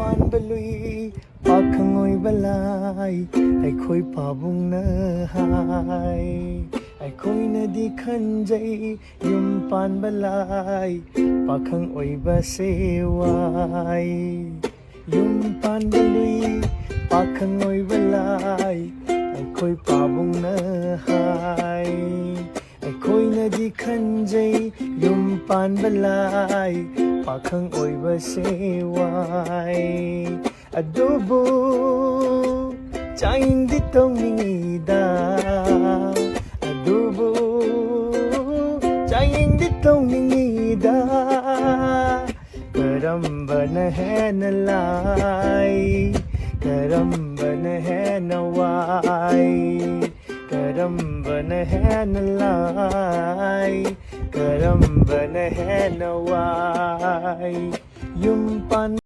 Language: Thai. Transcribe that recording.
ปานบลุยปากขงอยบลายไอ้คอยป่าบุงเนหายไอ้คอยนดีขันใจยุมปานบลายปากขงอยบเสวายยุมปานบลุยปากขงอยบลายไอ้คอยป่าบุงเนหายไอ้คอยนดีขันใจยุมปานบลายปากขงอยบเสวายadobo chain ditong ningida adobo chain ditong ningida karamba na hai na lai karamba na hai na wai karamba na hai na lai karamba na hai na wai yung pan